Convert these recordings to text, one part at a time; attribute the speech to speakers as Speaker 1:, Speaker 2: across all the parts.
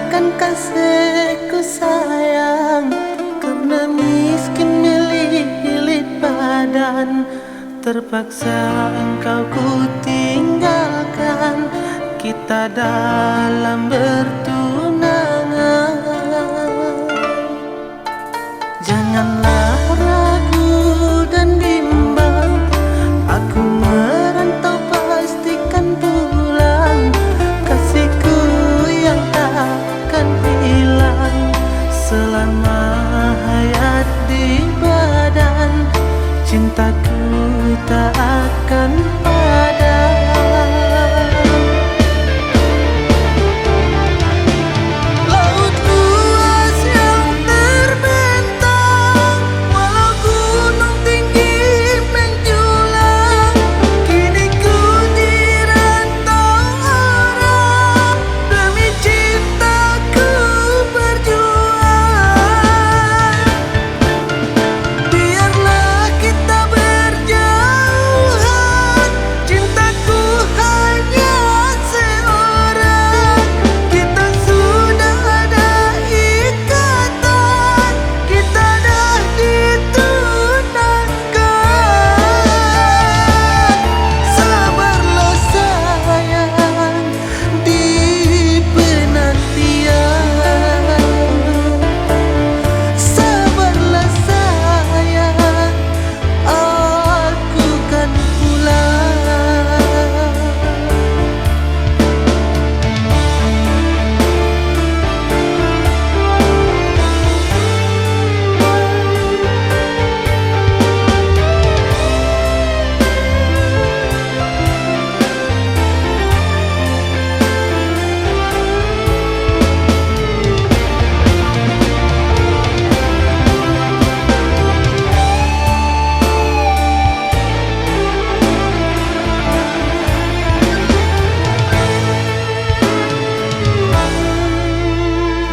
Speaker 1: Kan kasihku sayang, karena miskin milik badan, terpaksa engkau ku tinggalkan, kita dalam bertunangan. Janganlah ragu dan bimbang, aku merantau pastikan pulang, kasihku yang takkan hilang selama hayat di badan, cintaku tak akan padam. Laut luas yang terbentang, walau gunung tinggi menjulang, kini ku dirantau orang, demi cintaku berjuang. Biarlah kita berjauhan, cintaku hanya seorang, kita sudah ada ikatan, kita dah ditunangkan. Sabarlah sayang di penantian, sabarlah sayang, aku kan pulang.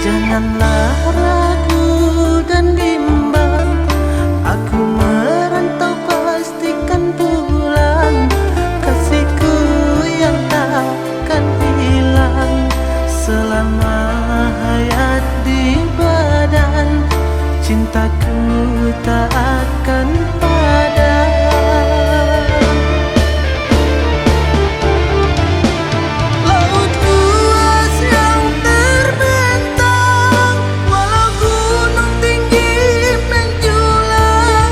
Speaker 1: Janganlah ragu dan bimbang, aku merantau pastikan pulang, kasihku yang takkan hilang selama hayat di badan, cintaku tak akan padam. Laut luas yang terbentang, walau gunung tinggi menjulang,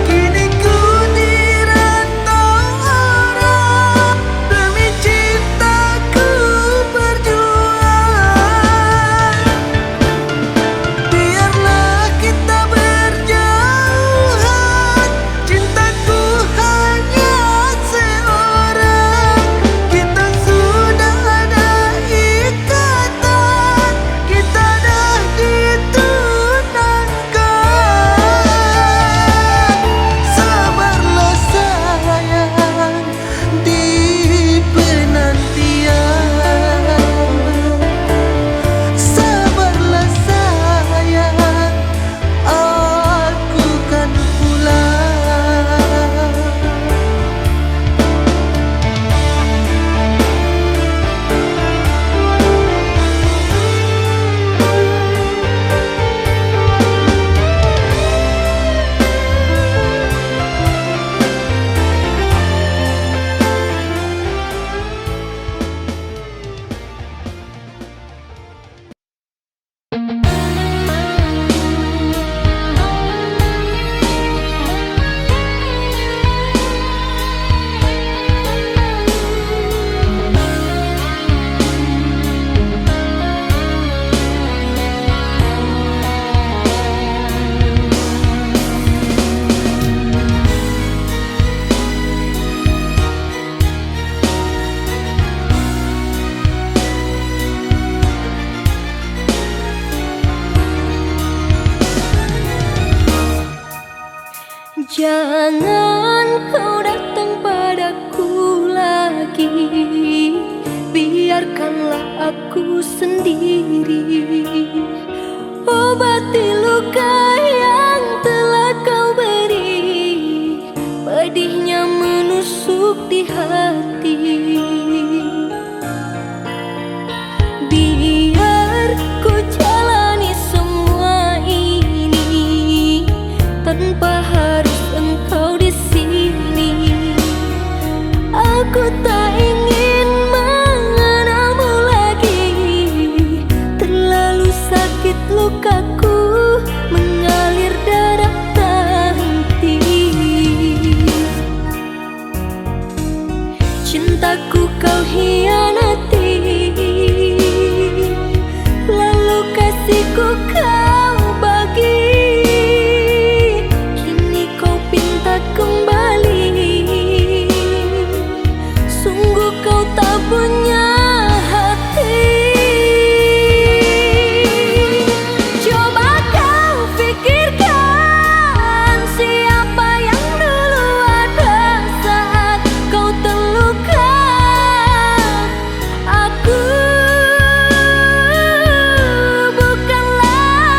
Speaker 1: kini ku dirantau orang, demi cintaku berjuang. Biarlah kita berjauhan, cintaku hanya seorang, kita sudah ada ikatan, kita dah ditunangkan. Sabarlah sayang di penantian, sabarlah sayang, aku kan pulang.
Speaker 2: Jangan kau datang padaku lagi, biarkanlah aku sendiri obati luka yang telah kau beri, pedihnya menusuk di hati. Biar ku lukaku mengalir darah tak henti. Cintaku kau hianati, lalu kasihku kau bagi. Kini kau pinta kembali, sungguh kau tak punya hati. Coba kau pikirkan siapa yang dulu ada saat kau terluka. Aku bukanlah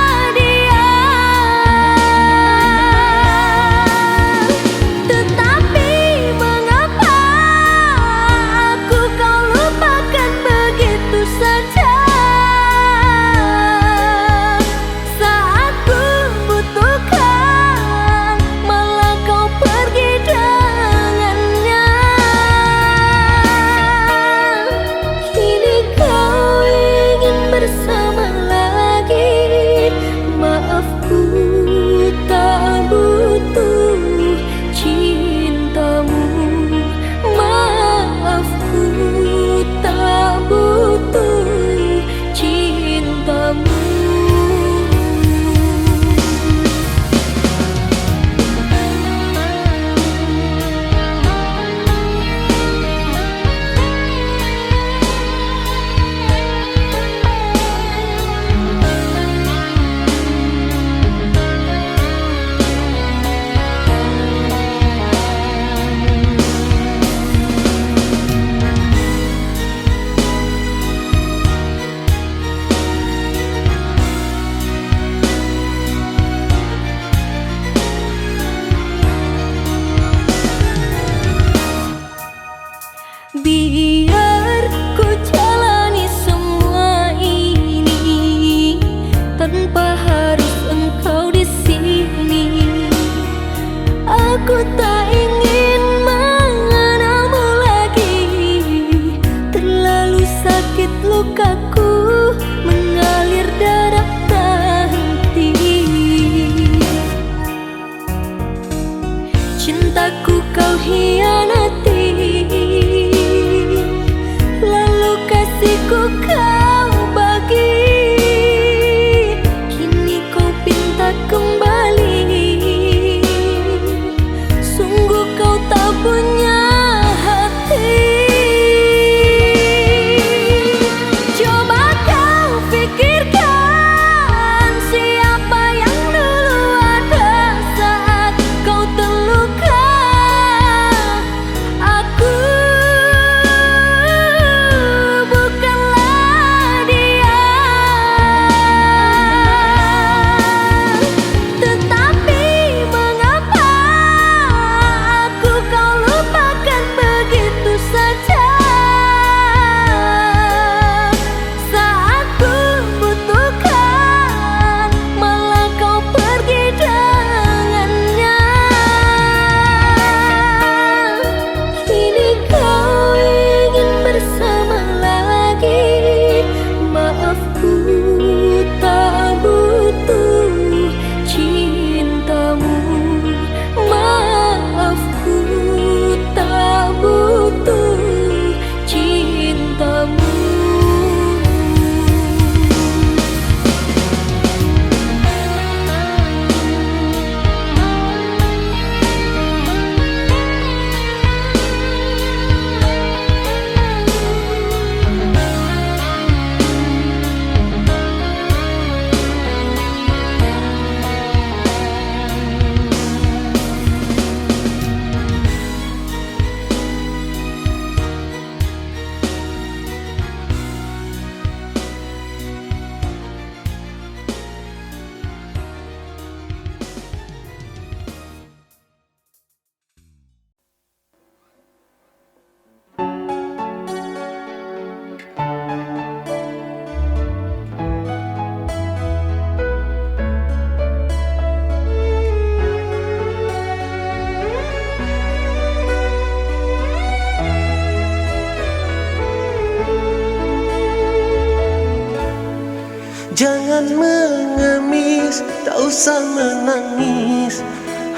Speaker 1: Jangan mengemis, tak usah menangis.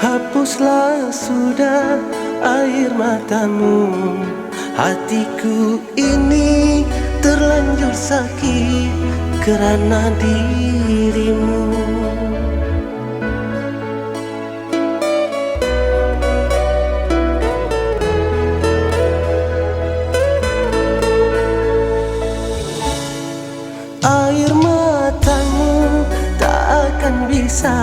Speaker 1: Hapuslah sudah air matamu. Hatiku ini terlanjur sakit kerana dirimu. Air matamu tak akan bisa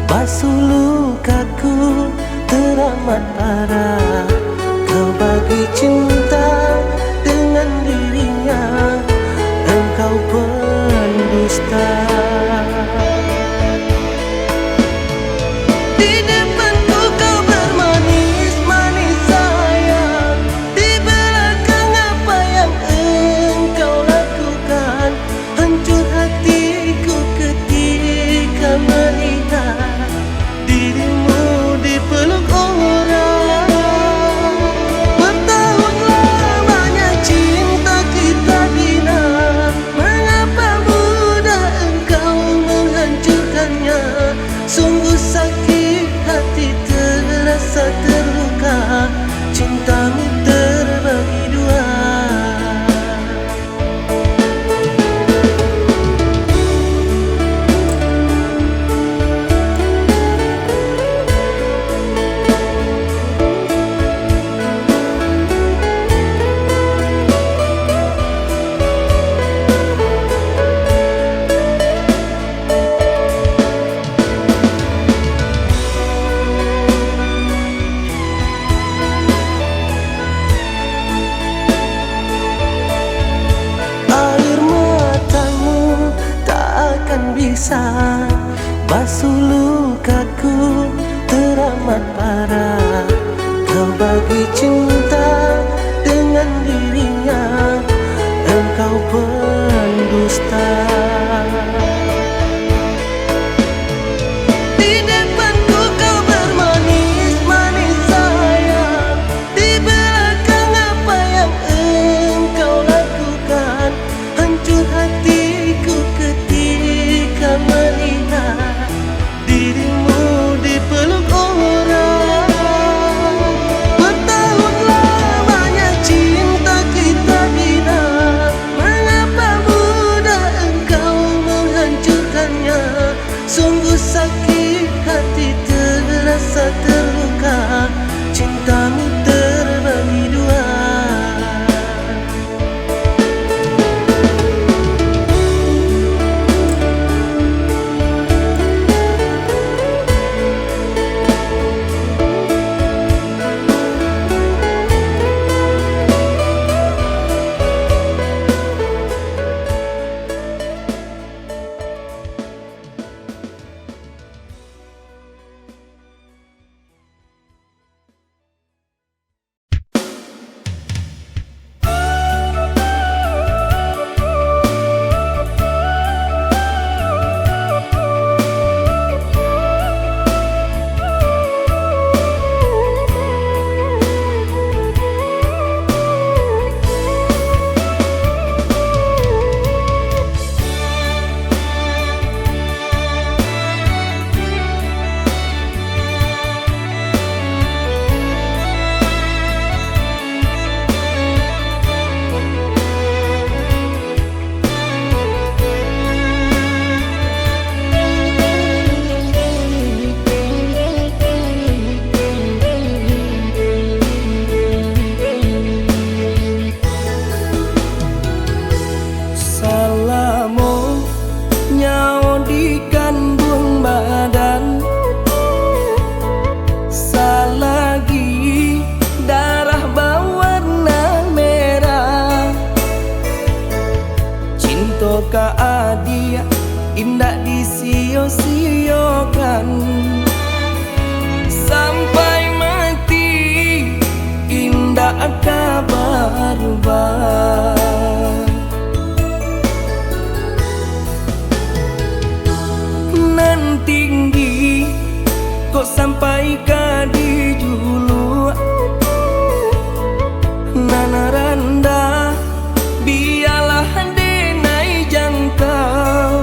Speaker 1: basuh lukaku teramat parah. Kau bagi cinta dengan dirinya, engkau pendusta. Di depanku kau bermanis-manis sayang, di belakang apa yang engkau lakukan. Hancur hatiku ketika melihat dirimu dipeluk orang. Bertahun lamanya cinta kita bina, mengapa mudah engkau menghancurkannya? Sungguh sakit hati terasa terluka, cintamu terbagi dua. Air matamu tak akan bisa basuh lukaku teramat parah. Kau bagi cinta dengan dirinya, engkau pendusta. Di depanku kau bermanis-manis sayang, di belakang apa yang engkau lakukan. Hancur hatiku ketika melihat dirimu dipeluk orang. Bertahun lamanya cinta kita bina, mengapa mudah engkau menghancurkannya? Sungguh sakit hati terasa terluka, cintamu terbagi dua.
Speaker 3: Salamu nyawa di kandung badan, salagi darah berwarna merah. Cinta ka adia indah disio-siokan, sampai mati indah kabar berubah. Nan tinggi kok sampai ka di julu, nan rendah biarlah denai jangkau.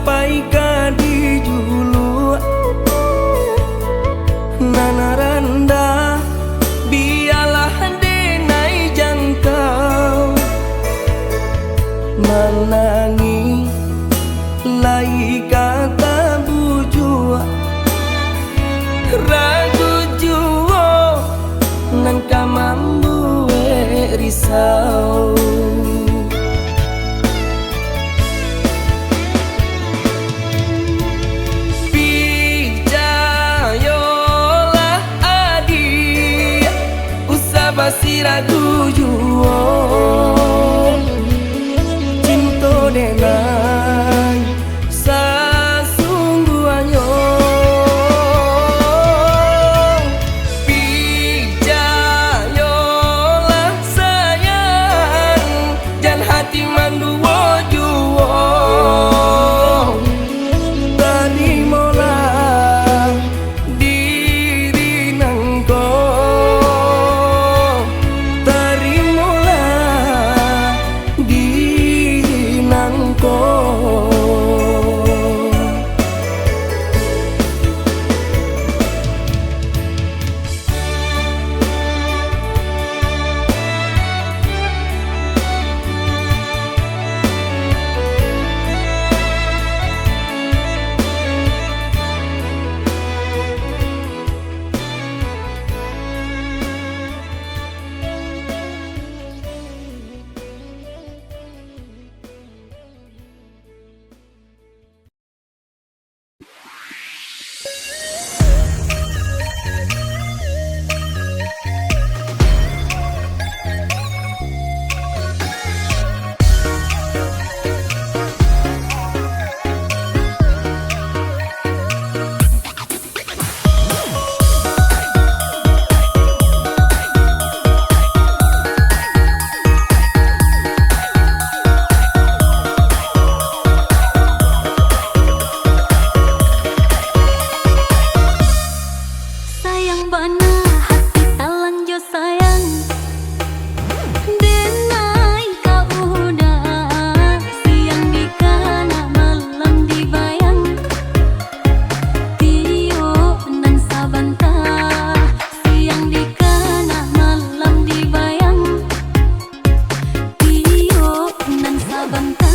Speaker 3: sampai ka di julu nana randa biarlah denai jangkau menangi lai kata buju ragu juo nang kamambu risau pijayolah adi usabasi ragu juo cinto denai sasungguhnya pijayolah sayang dan hati manduwo juwo terimolah diri nangko terimolah diri nangko.
Speaker 2: Sayang bana hati talang jo sayang denai kau udah siang di kana malam dibayang tio nan sabanta siang di kana malam dibayang tio nan sabanta.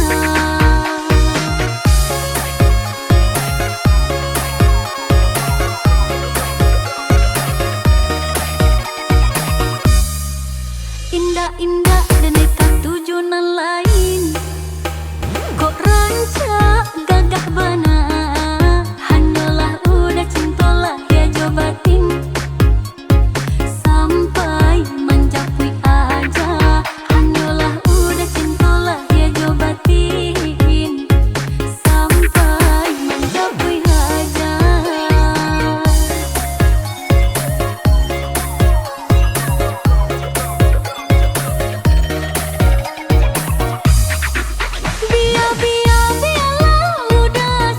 Speaker 2: Indah-indah dan nekat tujuan lain kok rancak gagah bana hanyalah udah cintolah ya jobatin sampai menjapui aja hanyalah udah cintolah ya jobatin sampai menjapui aja. Biarlah udah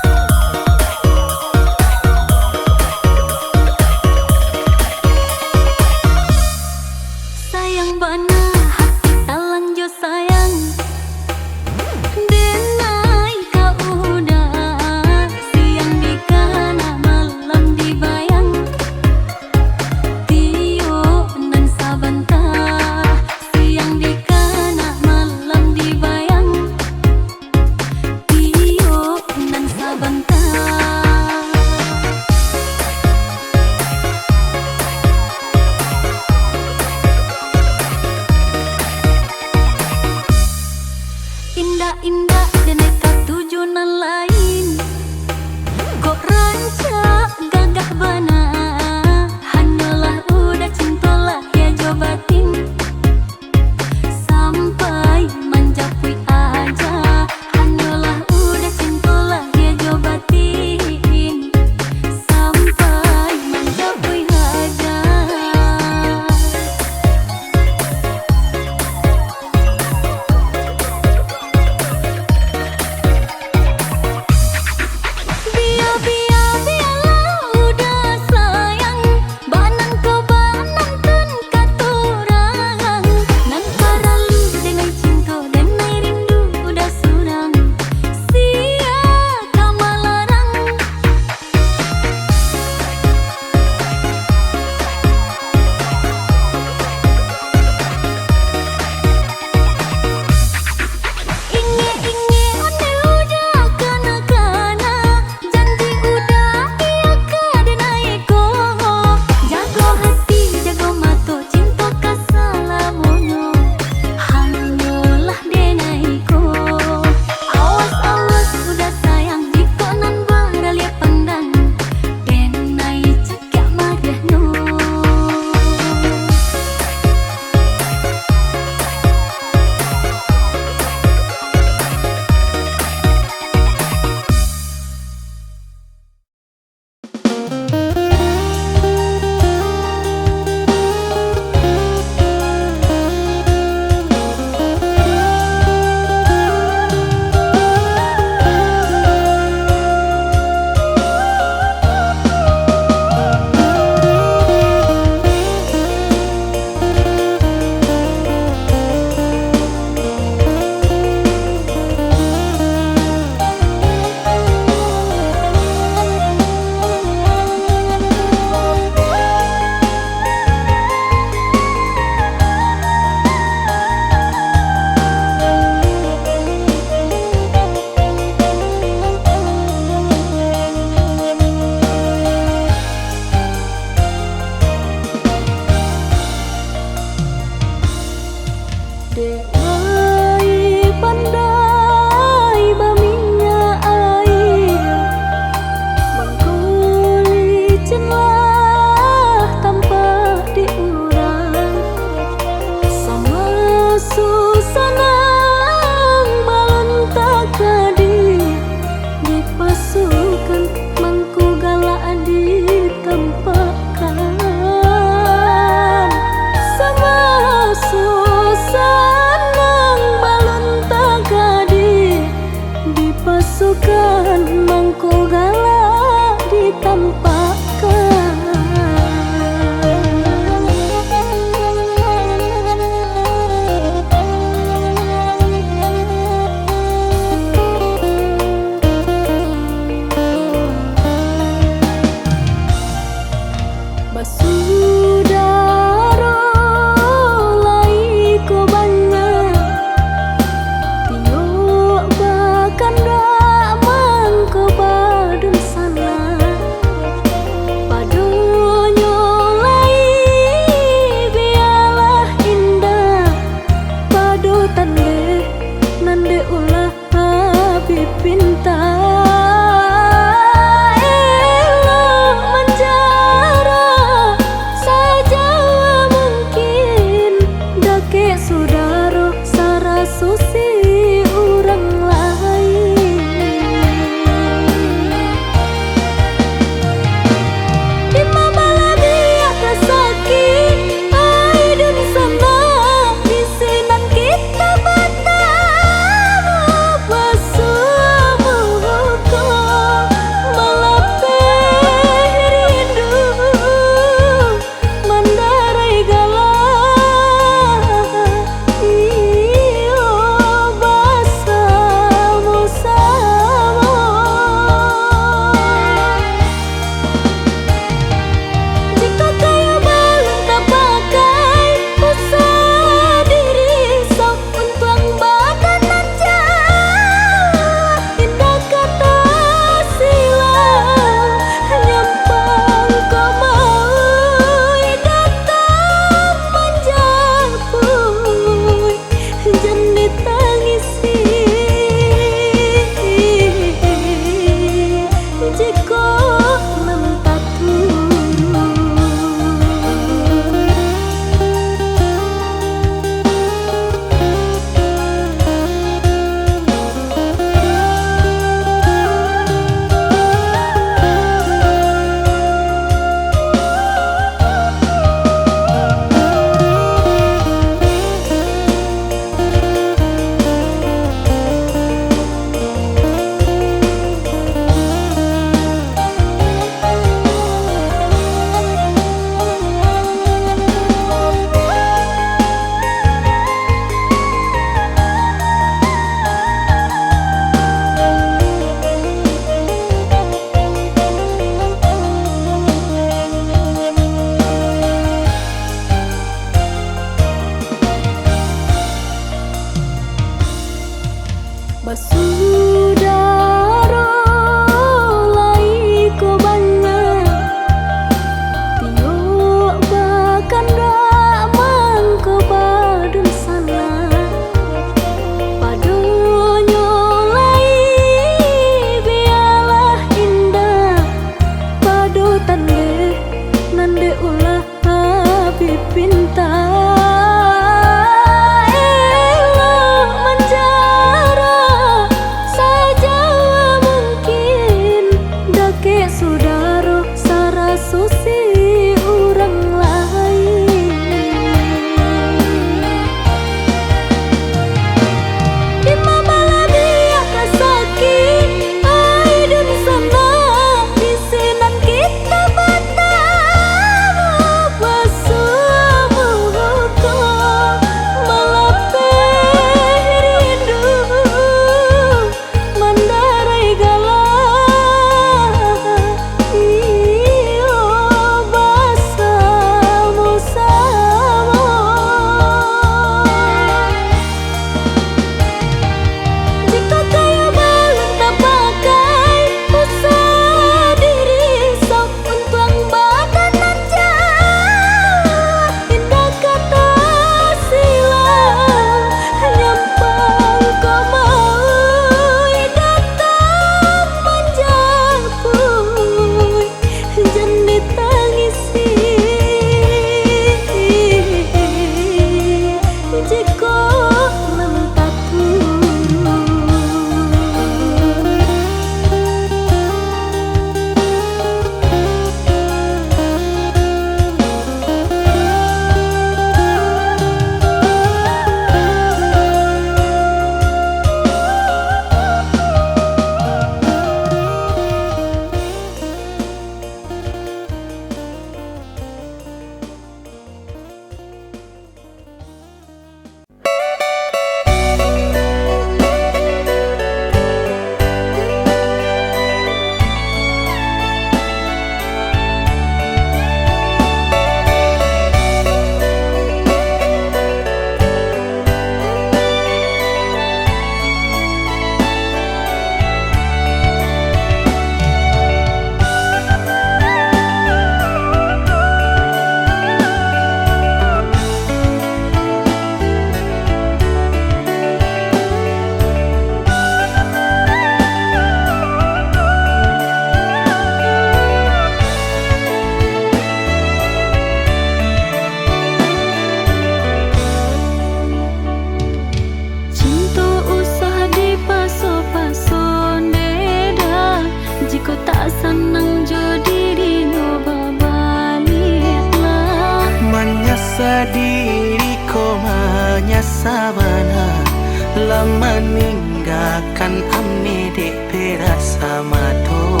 Speaker 1: meninggalkan amne dek perasa mato.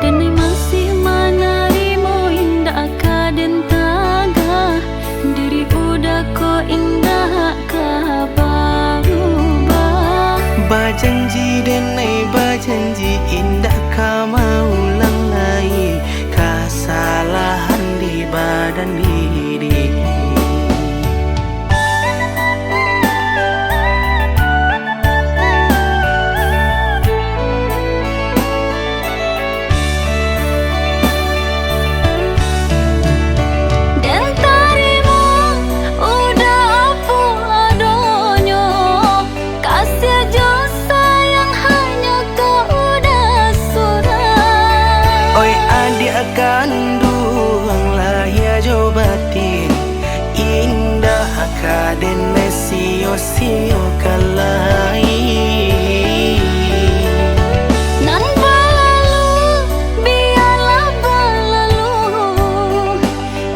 Speaker 2: Dan masih menerima indah kaden taga, diri udah ko indah kabarubah.
Speaker 1: Bajanji dan bajanji indah ka mau ulangi kesalahan di badan diri. Kandung lahir jo batin indah kaden sio kalai.
Speaker 2: Nan balalu biarlah balalu,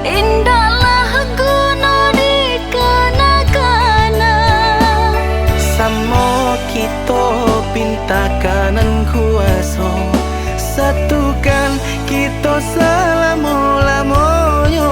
Speaker 2: indahlah guna di kana-kana.
Speaker 1: Samo kita pinta kanan kuaso, satukan kita selama-lamanya.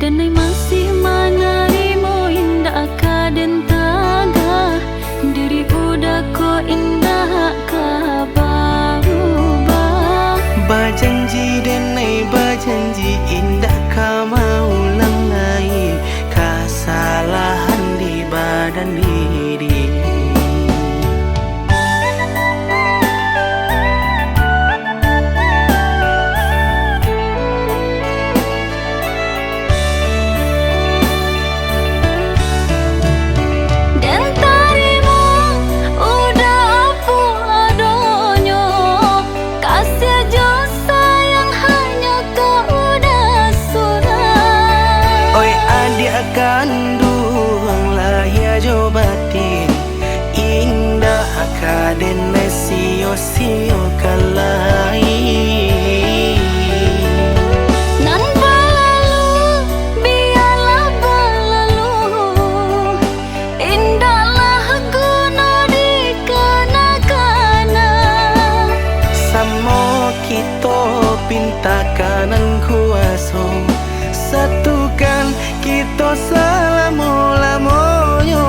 Speaker 2: Dan masih menerima indah kaden taga, diri udah ko indah kabarubah.
Speaker 1: Bajanji dan bajanji indah ka mau ulangi kesalahan di badan diri. Kandung lahir jo batin indah kaden sio kalai.
Speaker 2: Nan balalu biarlah balalu, indahlah guna di kana-kana.
Speaker 1: Samo kita pinta kanan kuaso, satukan kita selama-lamanya.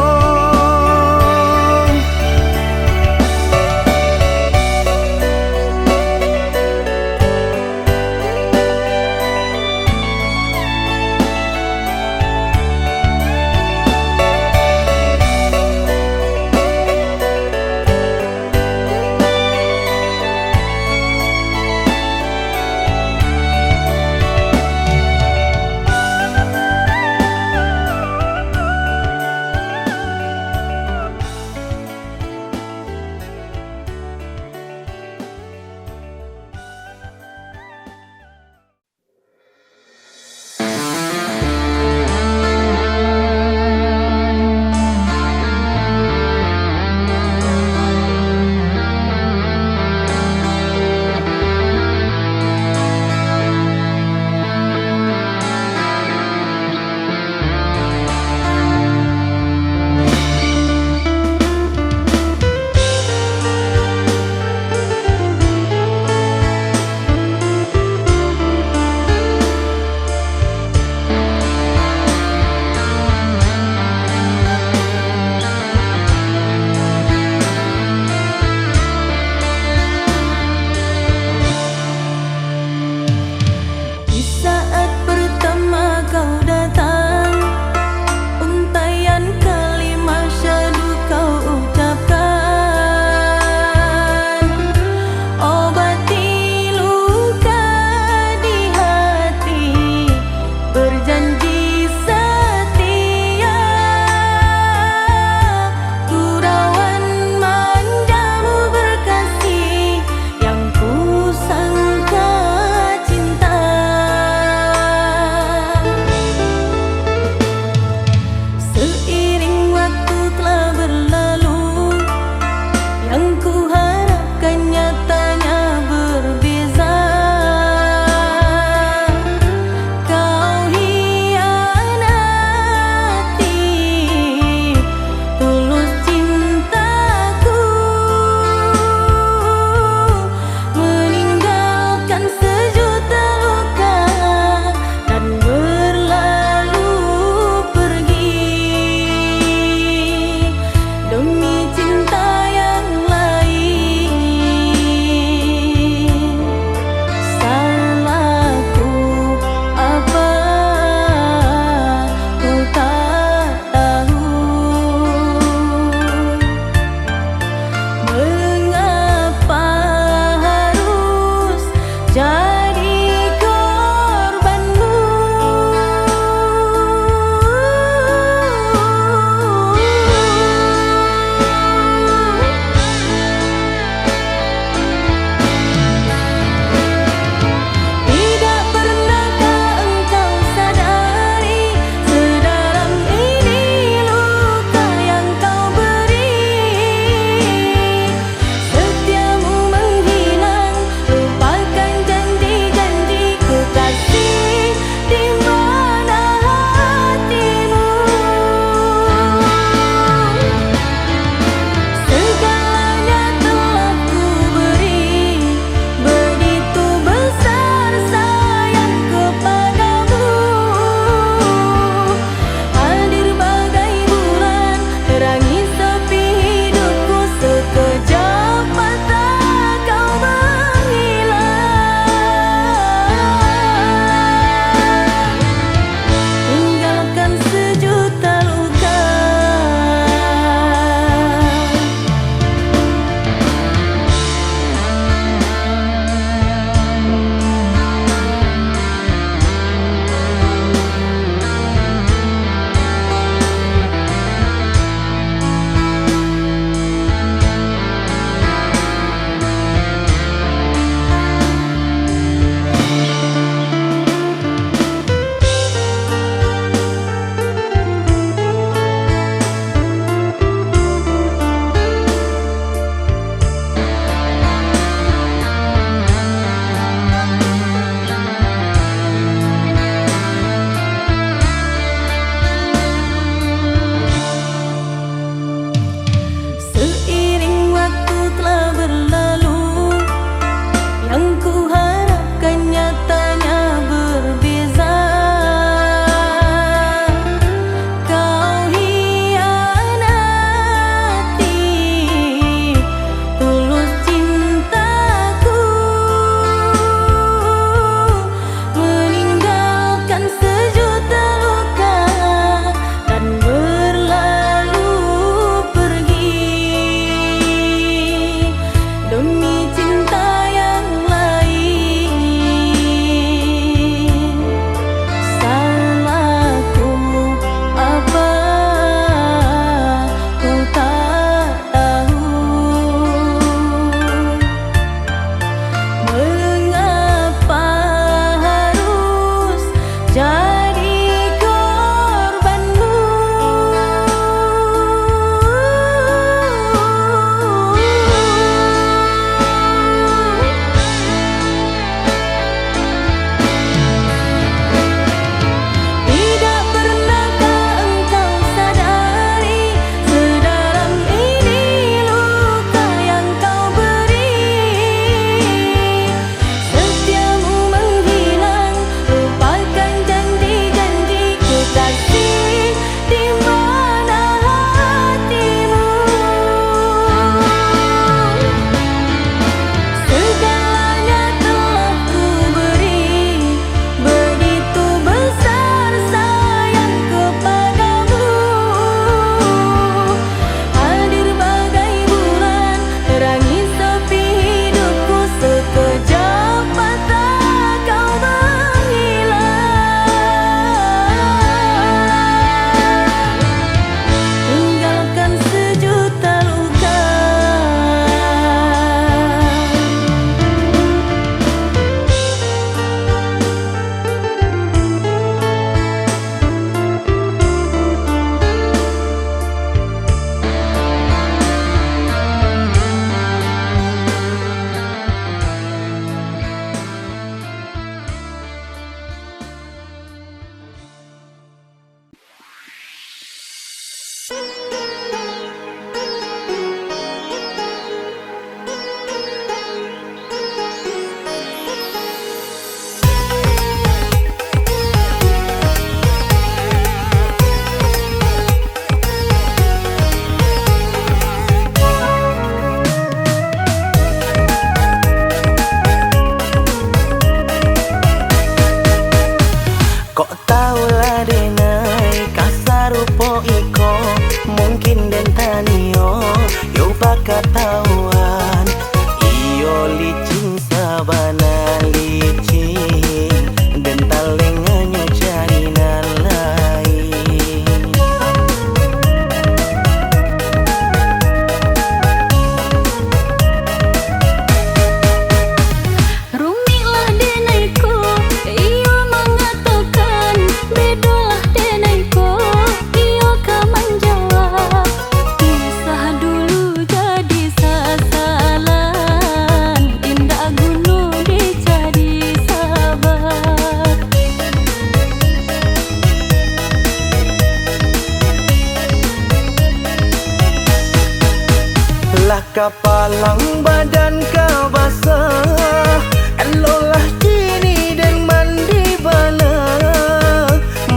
Speaker 1: Lah kapalang badan ka basah, elolah kini den mandi bana,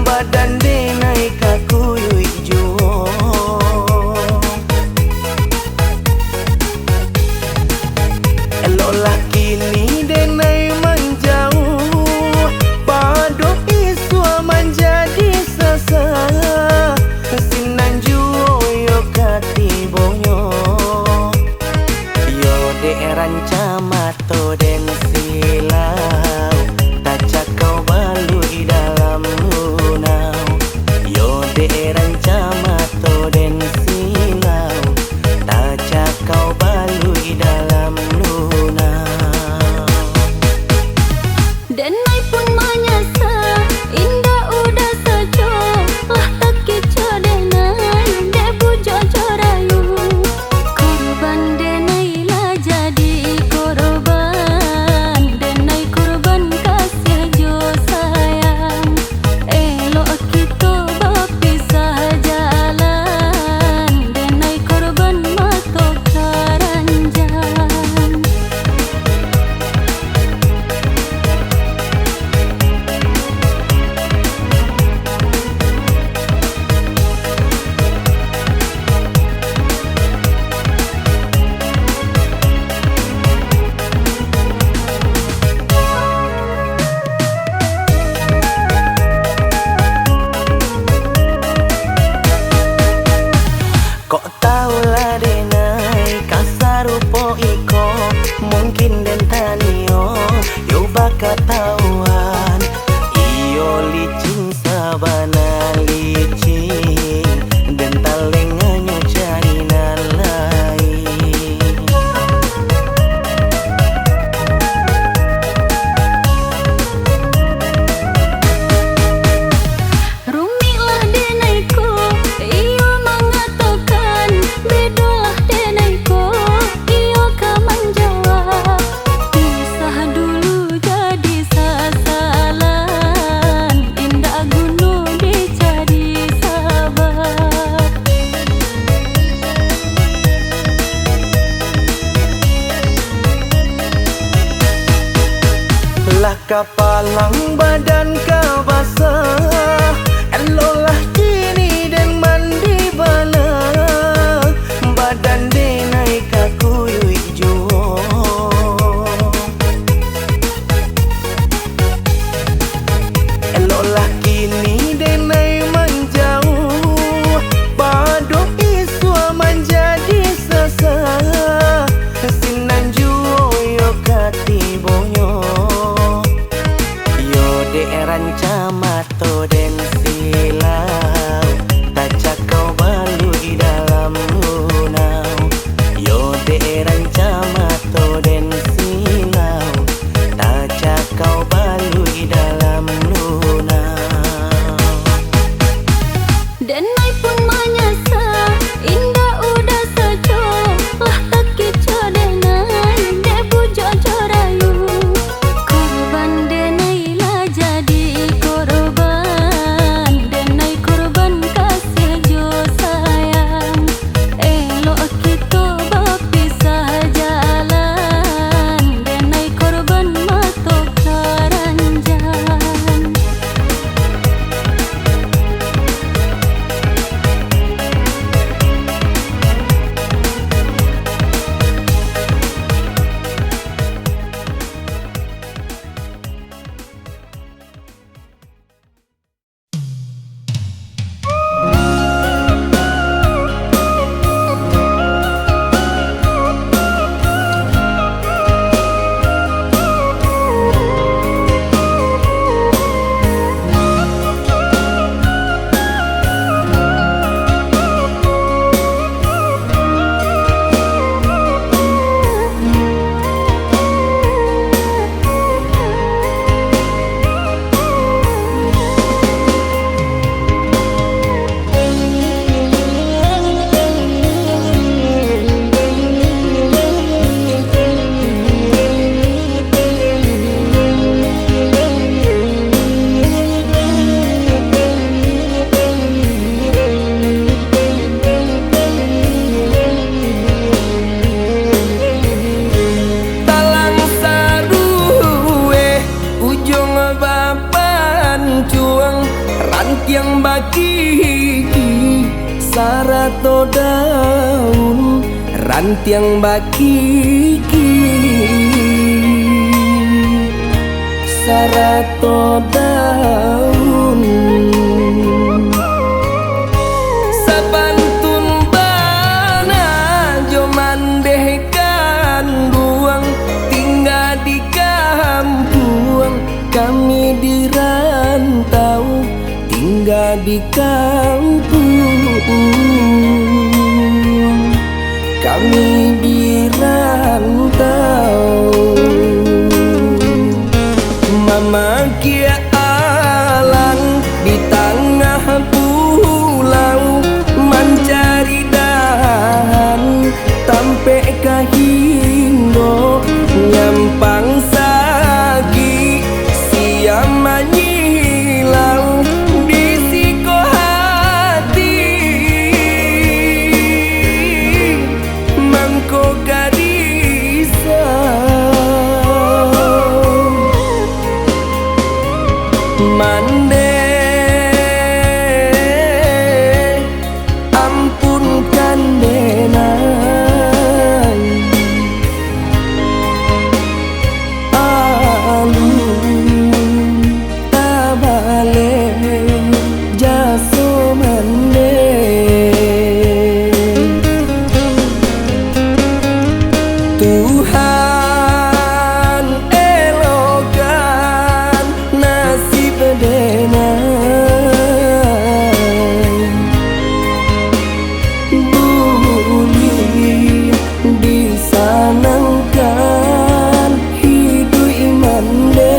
Speaker 1: badan denai ka kuyui juo. Elolah kini denai menjauh, padu iswa menjadi sesah, sinan juo yo katibonyo. Rancamato den silau, tacak kau balui dalam lunau. Yo de rancamato den silau, tacak kau balui dalam lunau.
Speaker 2: Denai pun menyesal, indah udah saja, lah tak keca denai, debu jojo rayu. Korban denai lah jadi korban, denai korban kasih jo sayang. Elok kita berpisah jalan, denai korban mato karanjang.
Speaker 1: Kok taulah denai kasar rupo iko, mungkin den tanio yo baka tauan. Iyo licin sabana licin, den talenganyo cari nalai.
Speaker 2: Rumilah denaiku, iyo mengatakan, bedolah denaiku, iyo kan menjawab. Pisah dulu jadi sasalan, indah gunung dicari sahabat.
Speaker 1: Lah kapalang badan ka basah, elolah kini den mandi bana, badan denai ka kuyui juo. Elolah kini denai menjauh, padu iswa menjadi sesah, sinan juo yo katibonyo. Yo de rancamato
Speaker 3: daun rantiang bakiki sarato daun sabantun bana joman dekan duang tinggal di kampung kami di rantau tinggal di kampung kami di rantau mama kia alang di tengah pulau mencari dahan tampe kahinggo nyampang sagi siam manyilau di siko hati mangko gadisa mande ampunkan denai alun tabale jaso mande Tuhan elokan nasib denai buli disanangkan hidup mande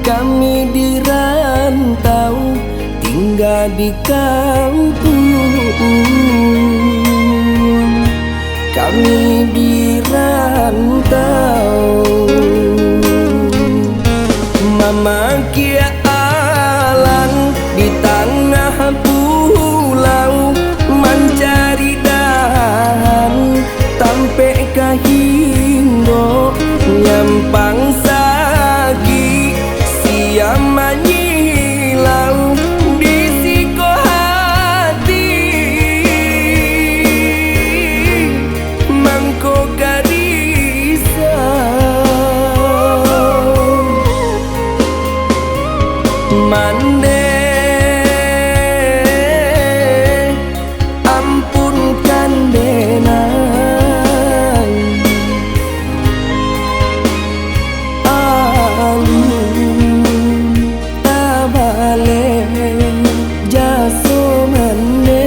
Speaker 3: kami di rantau tinggal di kampung kami di rantau mama kia alang di tengah pulau mencari dahan tampe kahinggo nyampang sagi siam manyilau di siko hati mangko gadisa mande ampunkan denai alun tabale jaso mande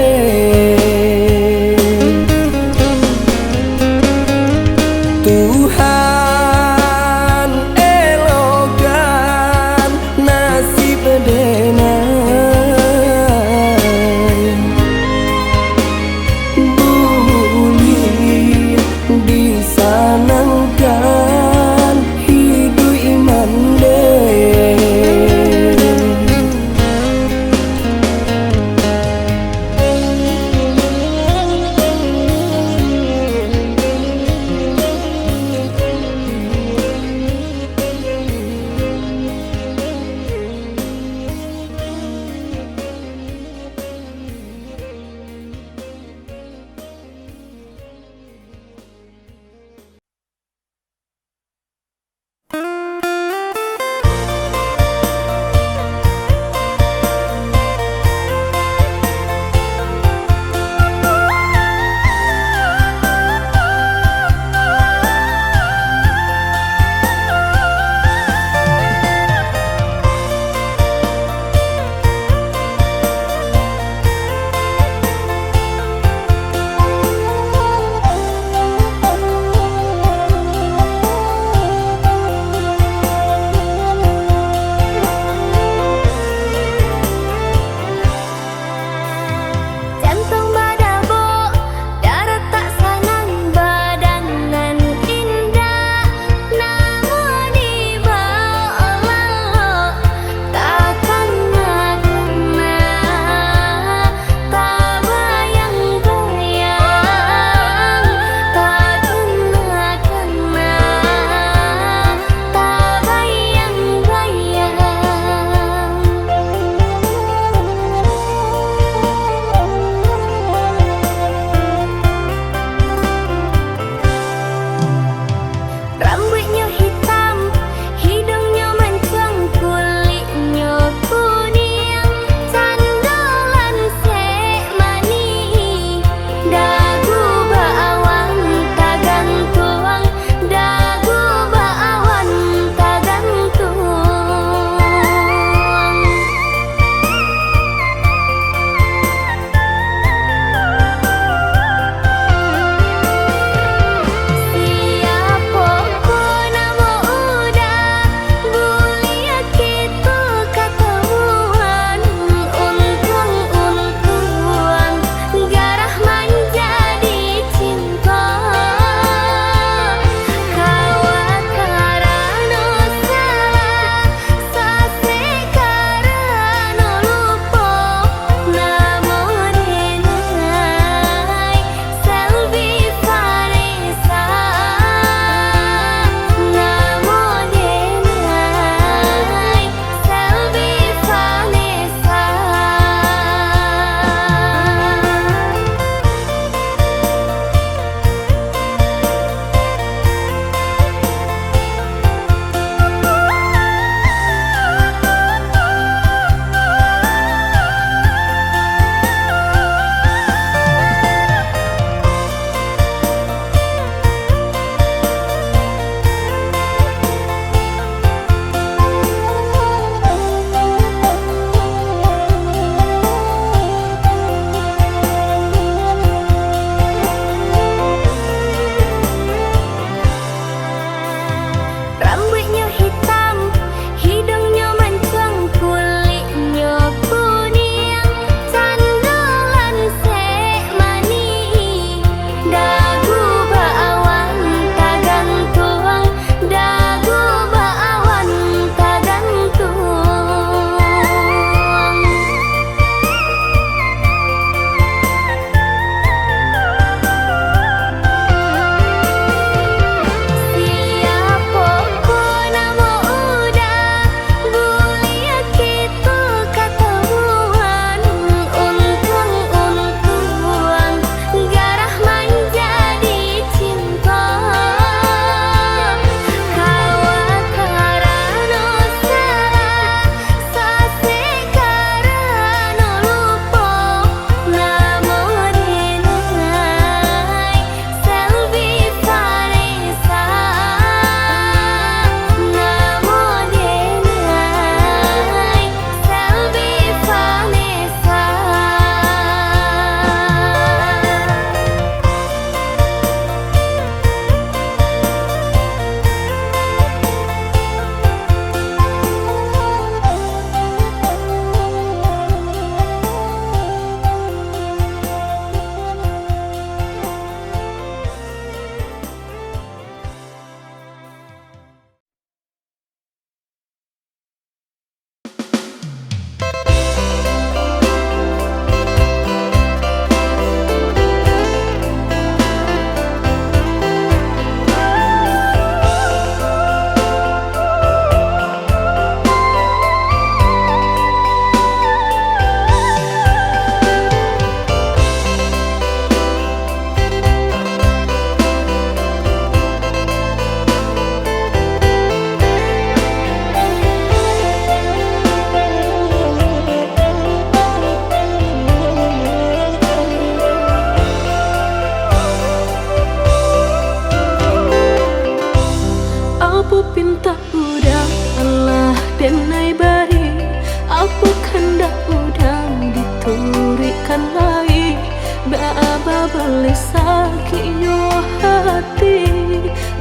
Speaker 3: Tuhan elokan nasib denai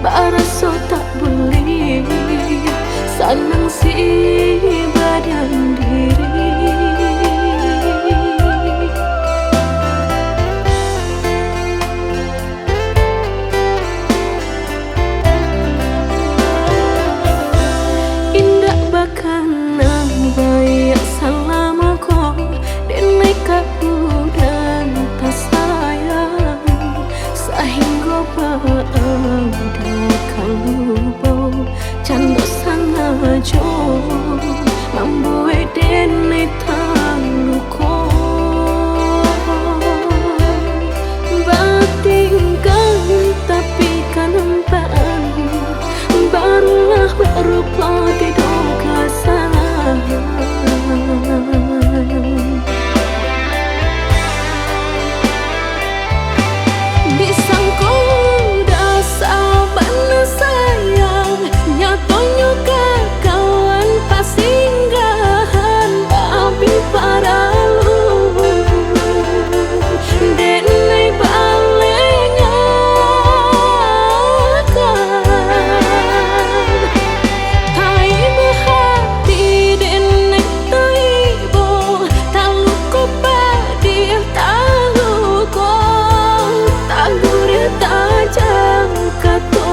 Speaker 2: baraso tak boleh sanang si badan diri. Indah bakana bayak selama kau denai dan tak sayang sehingga paang kalubau cando sangajo membuat denai taluko batingkan tapi kanempaan barulah berupa tidak kesalahan. Bisangku dasar bana sayang nyatonya kawan pasinggahan tapi paralu denai balenya tai hati denai taibo taluko padir taluko taguria tajam kato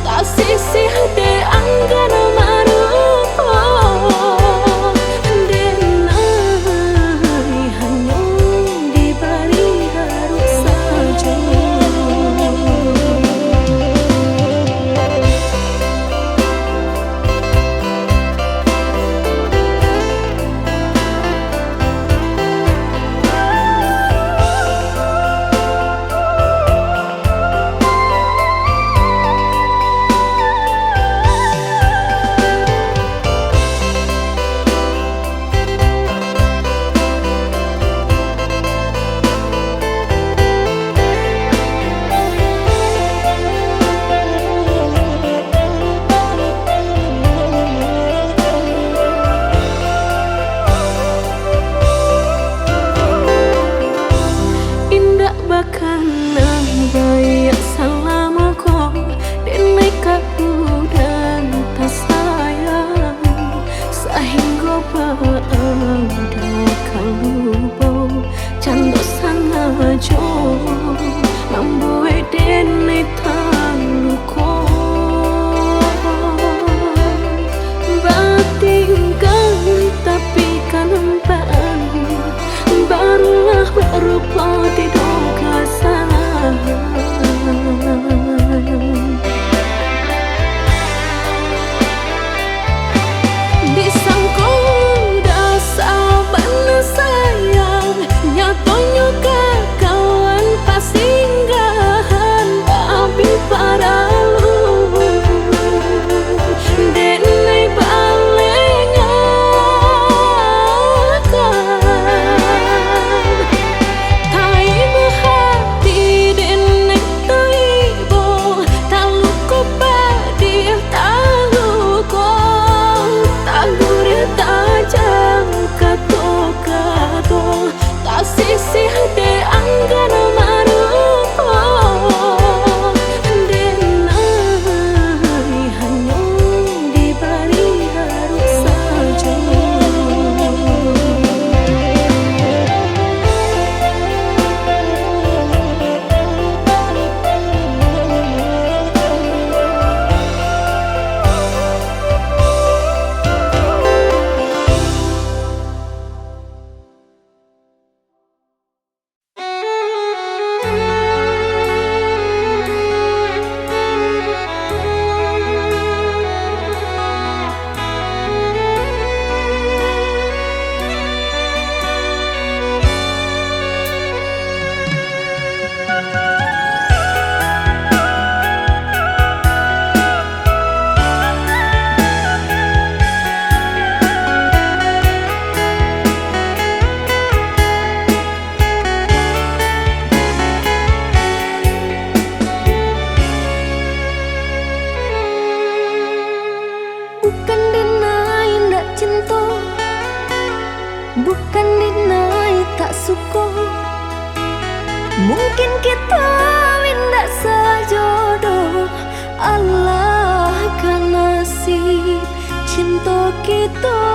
Speaker 2: tak sisih de anggana marupo denai hanya diberi harus saja. Indah bakana bayak selama kau denai dan tak sayang sehingga paang kalubau cando sangajo membuat denai taluko batingkan tapi kanempaan barulah berupa tidak kesalahan. Bisangku dasar bana sayang nyatonya kawan pasinggahan tapi paralu denai balenya tai hati denai taibo taluko padir taluko taguria tajam kato tak sisih de anggana marupo denai hanya diberi harus saja. bukan dinai tak suka. Mungkin kita windak sejodoh kita